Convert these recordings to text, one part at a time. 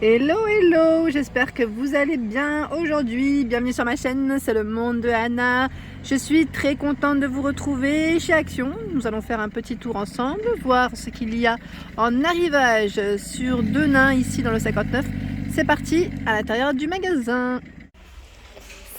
Hello, hello, j'espère que vous allez bien aujourd'hui. Bienvenue sur ma chaîne, c'est le monde de Anna. Je suis très contente de vous retrouver chez Action. Nous allons faire un petit tour ensemble, voir ce qu'il y a en arrivage sur Denain, ici dans le 59. C'est parti à l'intérieur du magasin.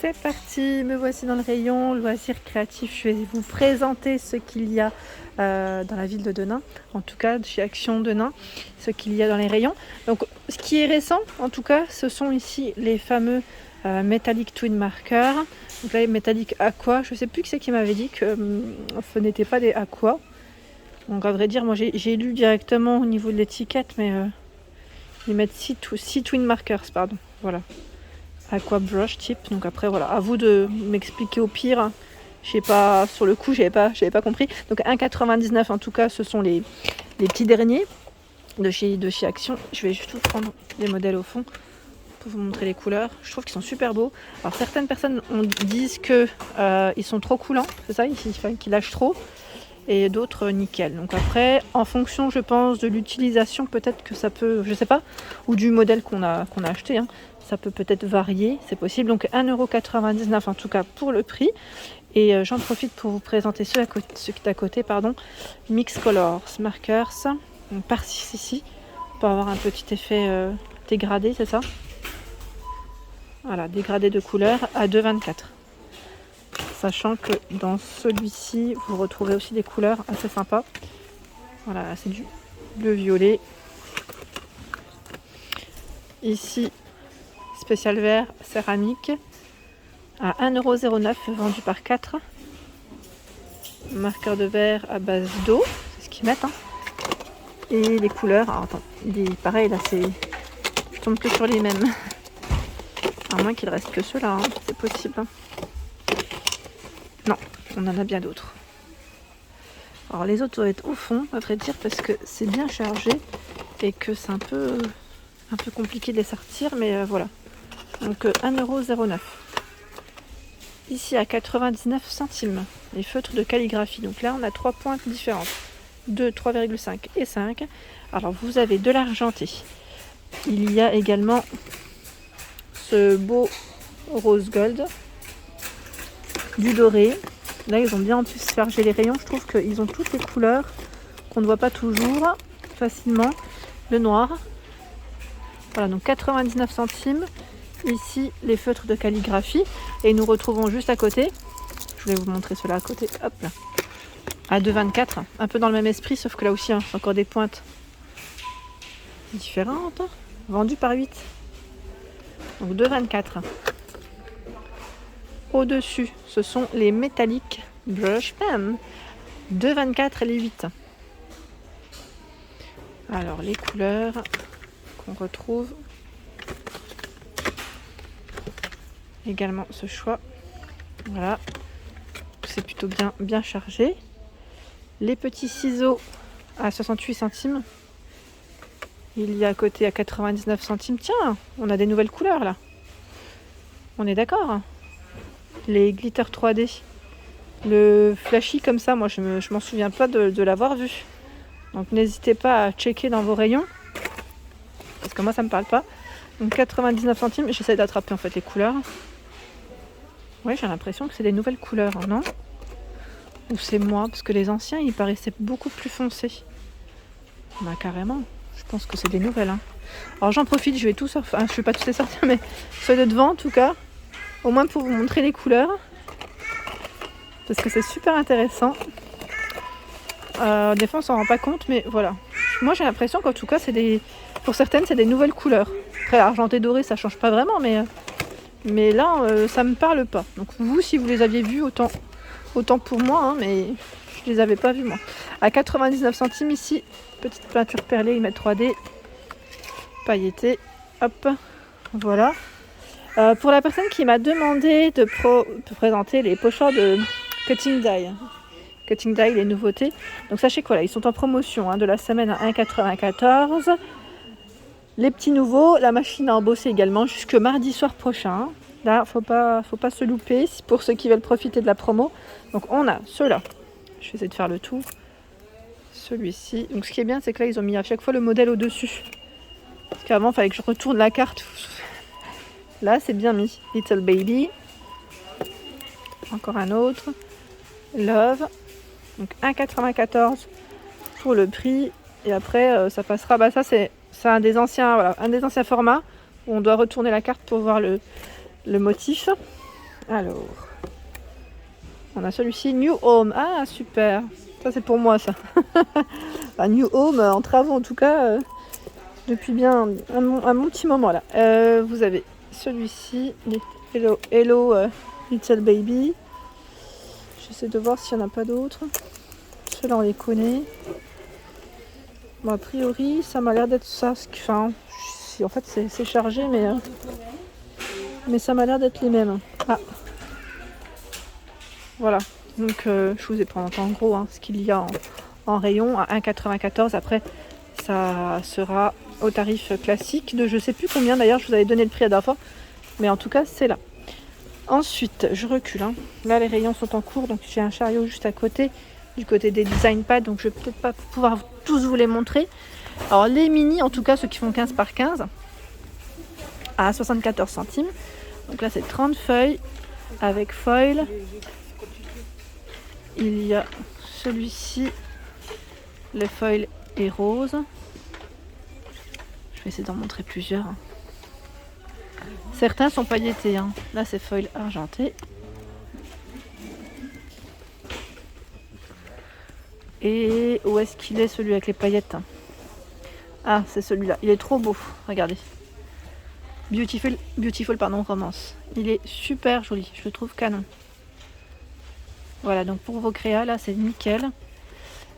C'est parti, me voici dans le rayon loisirs créatifs. Je vais vous présenter ce qu'il y a dans la ville de Denain, en tout cas chez Action Denain, ce qu'il y a dans les rayons. Donc ce qui est récent, en tout cas, ce sont ici les fameux Metallic Twin Marker. Donc là, les Metallic Aqua, je ne sais plus qui c'est qui m'avait dit que ce n'était pas des Aqua. Donc à vrai dire, moi j'ai lu directement au niveau de l'étiquette, mais ils mettent 6 Twin Markers, pardon, voilà. Aqua brush type, donc après voilà, à vous de m'expliquer au pire. Je sais pas, sur le coup j'avais pas compris. Donc 1,99 en tout cas, ce sont les petits derniers de chez Action. Je vais juste vous prendre les modèles au fond pour vous montrer les couleurs. Je trouve qu'ils sont super beaux. Alors certaines personnes disent que ils sont trop coulants, c'est ça, qu'ils lâchent trop, et d'autres nickel. Donc après, en fonction, je pense, de l'utilisation, peut-être que ça peut, je sais pas, ou du modèle qu'on a acheté, hein, ça peut peut-être varier, c'est possible. Donc 1,99 € en tout cas pour le prix. Et j'en profite pour vous présenter ceux qui est à côté, pardon. Mix Colors Markers. On part ici pour avoir un petit effet dégradé, c'est ça? Voilà, dégradé de couleur à 2,24 €. Sachant que dans celui-ci, vous retrouvez aussi des couleurs assez sympas. Voilà, c'est du bleu violet. Ici, spécial vert céramique à 1,09 € vendu par 4. Marqueur de verre à base d'eau, c'est ce qu'ils mettent. Hein. Et les couleurs, alors attends, pareil là, je tombe que sur les mêmes. À moins qu'il reste que ceux-là, hein, c'est possible. Hein. Non, on en a bien d'autres. Alors les autres doivent être au fond, à vrai dire, parce que c'est bien chargé et que c'est un peu compliqué de les sortir, mais voilà. Donc 1,09 €. Ici à 99 centimes, les feutres de calligraphie. Donc là, on a 3 pointes différentes. 2, 3,5 et 5. Alors vous avez de l'argenté. Il y a également ce beau rose gold. Du doré. Là, ils ont bien en plus chargé les rayons. Je trouve qu'ils ont toutes les couleurs qu'on ne voit pas toujours facilement. Le noir. Voilà, donc 99 centimes. Ici, les feutres de calligraphie. Et nous retrouvons juste à côté. Je vais vous montrer cela à côté. Hop là. À 2,24. Un peu dans le même esprit, sauf que là aussi, hein, encore des pointes différentes. Vendues par 8. Donc 2,24. Au-dessus, ce sont les Metallic Brush Pen. 2,24 et les 8. Alors, les couleurs qu'on retrouve. Également ce choix. Voilà. C'est plutôt bien chargé. Les petits ciseaux à 68 centimes. Il y a à côté à 99 centimes. Tiens, on a des nouvelles couleurs là. On est d'accord. Les glitter 3D. Le flashy comme ça, moi je m'en souviens pas de l'avoir vu. Donc n'hésitez pas à checker dans vos rayons. Parce que moi ça me parle pas. Donc 99 centimes. J'essaie d'attraper en fait les couleurs. Oui, j'ai l'impression que c'est des nouvelles couleurs, non? Ou c'est moi? Parce que les anciens, ils paraissaient beaucoup plus foncés. Bah carrément. Je pense que c'est des nouvelles. Hein. Alors j'en profite, je vais tout sortir. Enfin, je vais pas tous les sortir, mais ceux de devant en tout cas. Au moins pour vous montrer les couleurs. Parce que c'est super intéressant. Des fois on s'en rend pas compte, mais voilà. Moi j'ai l'impression qu'en tout cas, pour certaines, c'est des nouvelles couleurs. Après, argenté doré, ça change pas vraiment, mais là, ça me parle pas. Donc vous, si vous les aviez vus, autant pour moi, hein, mais je les avais pas vus moi. À 99 centimes ici, petite peinture perlée, ils mettent 3D, pailleté, hop, voilà. Pour la personne qui m'a demandé de présenter les pochoirs de Cutting Die, les nouveautés. Donc sachez que voilà, ils sont en promotion hein, de la semaine à 1,94 €. Les petits nouveaux, la machine à embosser également jusque mardi soir prochain. Là, faut pas se louper pour ceux qui veulent profiter de la promo. Donc on a ceux-là. Je vais essayer de faire le tour. Celui-ci. Donc ce qui est bien, c'est que là, ils ont mis à chaque fois le modèle au-dessus. qu'avant, il fallait que je retourne la carte. Là, c'est bien mis. Little Baby. Encore un autre. Love. Donc 1,94 pour le prix. Et après, ça passera. Bah ça, c'est un des anciens, voilà, un des anciens formats où on doit retourner la carte pour voir le motif. Alors, on a celui-ci, New Home. Ah, super. Ça, c'est pour moi, ça. Bah, New Home, en travaux, en tout cas, depuis bien un bon petit moment, là. Vous avez celui-ci, Hello Little Baby. J'essaie de voir s'il n'y en a pas d'autres. Ceux-là, on les connaît. Bon, a priori, ça m'a l'air d'être ça. Enfin, en fait, c'est chargé, mais ça m'a l'air d'être les mêmes. Ah, voilà. Donc, je vous ai présenté en gros ce qu'il y a en rayon à 1,94. Après, ça sera au tarif classique de je sais plus combien. D'ailleurs, je vous avais donné le prix la dernière fois. Mais en tout cas, c'est là. Ensuite, je recule. Là, les rayons sont en cours. Donc, j'ai un chariot juste à côté, du côté des design pads. Donc, je vais peut-être pas pouvoir tous vous les montrer. Alors, les mini, en tout cas, ceux qui font 15 par 15, à 74 centimes. Donc là, c'est 30 feuilles avec foil. Il y a celui-ci. Le foil est rose. Je vais essayer d'en montrer plusieurs. Certains sont pailletés. Là, c'est foil argenté. Et où est-ce qu'il est, celui avec les paillettes? Ah, c'est celui-là. Il est trop beau. Regardez. Beautiful, romance. Il est super joli. Je le trouve canon. Voilà, donc pour vos créas, là, c'est nickel.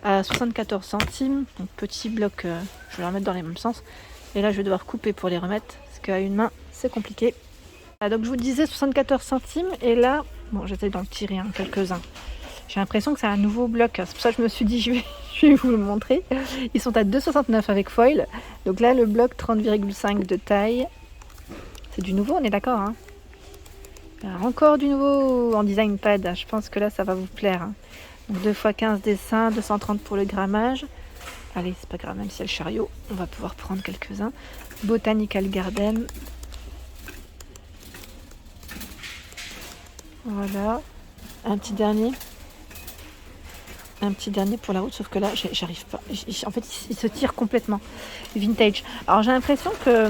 À 74 centimes. Donc petit bloc, je vais les remettre dans les mêmes sens. Et là, je vais devoir couper pour les remettre. Parce qu'à une main, c'est compliqué. Ah, donc je vous disais 74 centimes. Et là, bon, j'essaie d'en tirer quelques-uns. J'ai l'impression que c'est un nouveau bloc. C'est pour ça que je me suis dit, je vais vous le montrer. Ils sont à 2,69 avec foil. Donc là, le bloc 30,5 de taille. C'est du nouveau, on est d'accord. Il y a encore du nouveau en design pad. Je pense que là, ça va vous plaire. Donc 2 x 15 dessins, 230 pour le grammage. Allez, c'est pas grave, même si y a le chariot, on va pouvoir prendre quelques-uns. Botanical Garden. Voilà. Un petit dernier pour la route, sauf que là, j'arrive pas. En fait, il se tire complètement. Vintage. Alors, j'ai l'impression que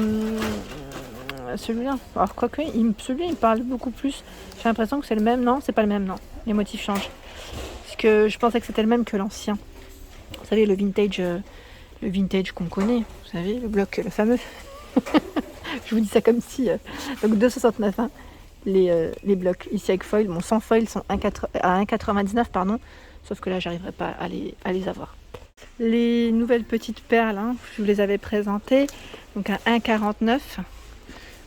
celui-là, alors quoique, celui-là, il parle beaucoup plus. J'ai l'impression que c'est le même. Non, c'est pas le même, non. Les motifs changent. Parce que je pensais que c'était le même que l'ancien. Vous savez, le vintage qu'on connaît. Vous savez, le bloc, le fameux. Je vous dis ça comme si... donc, 2,69, les blocs. Ici, avec foil. Bon, sans foil, sont à 1,99, pardon. Sauf que là, j'arriverai pas à les avoir. Les nouvelles petites perles, je vous les avais présentées. Donc, à 1,49.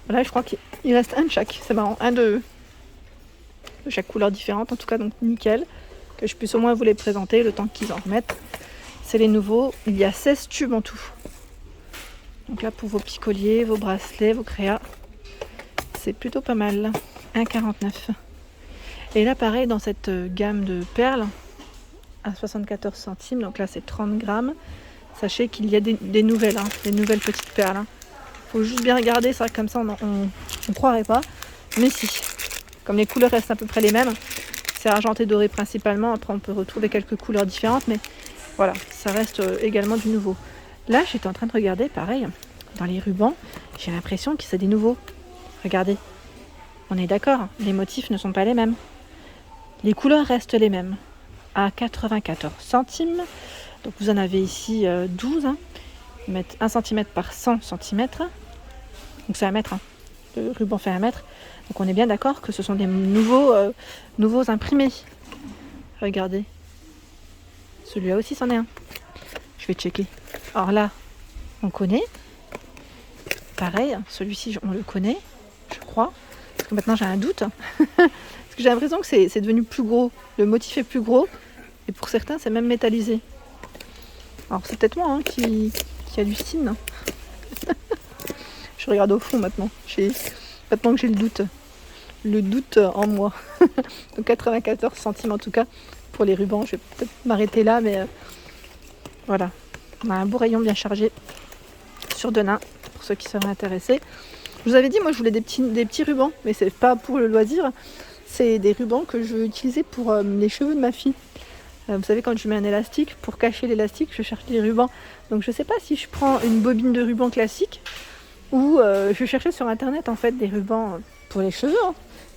Voilà, je crois qu'il reste un de chaque. C'est marrant. Un de chaque couleur différente. En tout cas, donc nickel. Que je puisse au moins vous les présenter le temps qu'ils en remettent. C'est les nouveaux. Il y a 16 tubes en tout. Donc là, pour vos picolliers, vos bracelets, vos créas. C'est plutôt pas mal. 1,49. Et là, pareil, dans cette gamme de perles, à 74 centimes. Donc là, c'est 30 grammes. Sachez qu'il y a des nouvelles, des nouvelles petites perles. Faut juste bien regarder, c'est vrai que comme ça, on croirait pas. Mais si. Comme les couleurs restent à peu près les mêmes, c'est argenté doré principalement. Après, on peut retrouver quelques couleurs différentes, mais voilà, ça reste également du nouveau. Là, j'étais en train de regarder, pareil, dans les rubans, j'ai l'impression que c'est des nouveaux. Regardez, on est d'accord, les motifs ne sont pas les mêmes. Les couleurs restent les mêmes. À 94 centimes. Donc vous en avez ici 12. 1 cm par 100 cm. Donc c'est 1 mètre. Le ruban fait 1 mètre. Donc on est bien d'accord que ce sont des nouveaux imprimés. Regardez. Celui-là aussi c'en est un. Je vais checker. Alors là, on connaît. Pareil, celui-ci on le connaît, je crois. Parce que maintenant j'ai un doute. Parce que j'ai l'impression que c'est devenu plus gros. Le motif est plus gros. Et pour certains, c'est même métallisé. Alors c'est peut-être moi qui hallucine. Je regarde au fond maintenant. Maintenant que j'ai le doute. Le doute en moi. Donc 94 centimes en tout cas pour les rubans. Je vais peut-être m'arrêter là, mais voilà. On a un beau rayon bien chargé sur Denain, pour ceux qui seraient intéressés. Je vous avais dit, moi je voulais des petits rubans, mais c'est pas pour le loisir. C'est des rubans que je veux utiliser pour les cheveux de ma fille. Vous savez, quand je mets un élastique, pour cacher l'élastique, je cherche des rubans. Donc je sais pas si je prends une bobine de ruban classique ou je cherchais sur internet en fait des rubans pour les cheveux. Hein.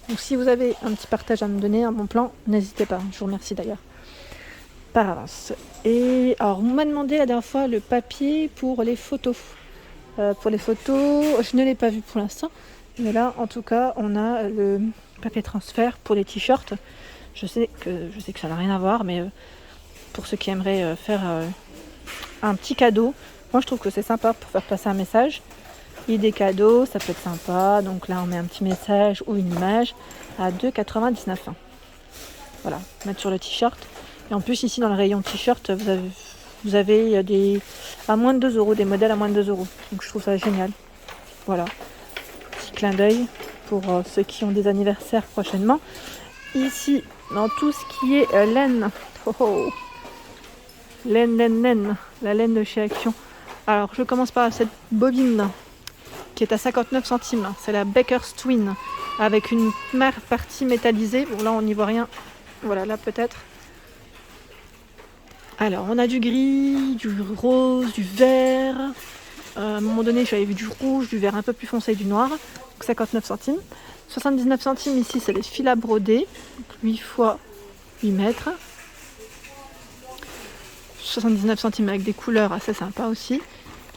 Donc si vous avez un petit partage à me donner, un bon plan, n'hésitez pas. Je vous remercie d'ailleurs par avance. Et alors on m'a demandé la dernière fois le papier pour les photos. Pour les photos, je ne l'ai pas vu pour l'instant. Mais là, en tout cas, on a le papier transfert pour les t-shirts. Je sais que ça n'a rien à voir, mais pour ceux qui aimeraient faire un petit cadeau, moi je trouve que c'est sympa pour faire passer un message. Et des cadeaux, ça peut être sympa. Donc là, on met un petit message ou une image à 2,99 €. Voilà, mettre sur le t-shirt. Et en plus, ici, dans le rayon t-shirt, vous avez à moins de 2 €, des modèles à moins de 2 €. Donc je trouve ça génial. Voilà, petit clin d'œil pour ceux qui ont des anniversaires prochainement. Ici, dans tout ce qui est laine, laine, la laine de chez Action. Alors, je commence par cette bobine qui est à 59 centimes. C'est la Baker's Twin avec une partie métallisée. Bon, là, on n'y voit rien. Voilà, là peut-être. Alors, on a du gris, du rose, du vert. À un moment donné, j'avais vu du rouge, du vert un peu plus foncé et du noir. Donc 59 centimes. 79 centimes ici, c'est les fils à broder. 8 fois 8 mètres. 79 centimes avec des couleurs assez sympas aussi.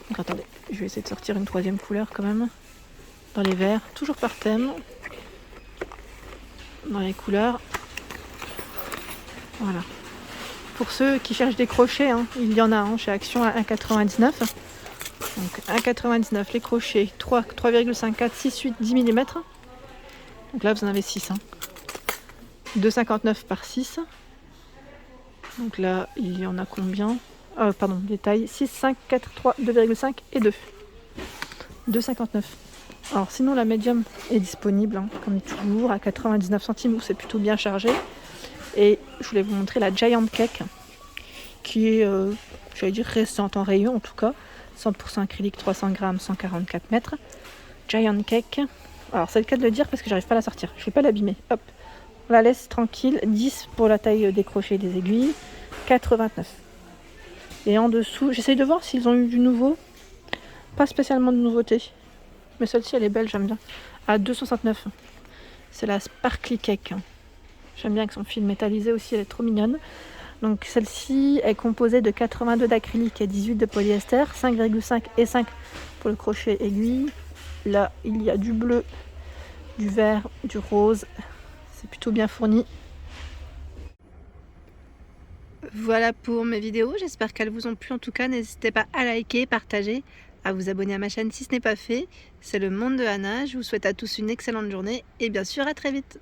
Donc attendez, je vais essayer de sortir une troisième couleur quand même. Dans les verts, toujours par thème. Dans les couleurs. Voilà. Pour ceux qui cherchent des crochets, hein, il y en a chez Action à 1,99 €. Donc 1,99 € les crochets, 3,5, 4, 6, 8, 10 mm. Donc là vous en avez 6. 2,59 par 6. Donc là il y en a combien? Pardon, des tailles 6, 5, 4, 3, 2,5 et 2. 2,59. Alors sinon la médium est disponible comme toujours à 99 centimes où c'est plutôt bien chargé. Et je voulais vous montrer la Giant Cake qui est, j'allais dire récente en rayon en tout cas. 100% acrylique, 300 grammes, 144 mètres. Giant Cake. Alors c'est le cas de le dire parce que j'arrive pas à la sortir. Je ne vais pas l'abîmer. Hop. On la laisse tranquille. 10 pour la taille des crochets et des aiguilles. 4,29. Et en dessous, j'essaye de voir s'ils ont eu du nouveau. Pas spécialement de nouveauté. Mais celle-ci elle est belle, j'aime bien. À 2,69. C'est la Sparkly Cake. J'aime bien avec son fil métallisé aussi, elle est trop mignonne. Donc celle-ci est composée de 82 d'acrylique et 18 de polyester, 5,5 et 5 pour le crochet aiguille. Là, il y a du bleu, du vert, du rose. C'est plutôt bien fourni. Voilà pour mes vidéos, j'espère qu'elles vous ont plu. En tout cas, n'hésitez pas à liker, partager, à vous abonner à ma chaîne si ce n'est pas fait. C'est le monde de Anna. Je vous souhaite à tous une excellente journée et bien sûr à très vite.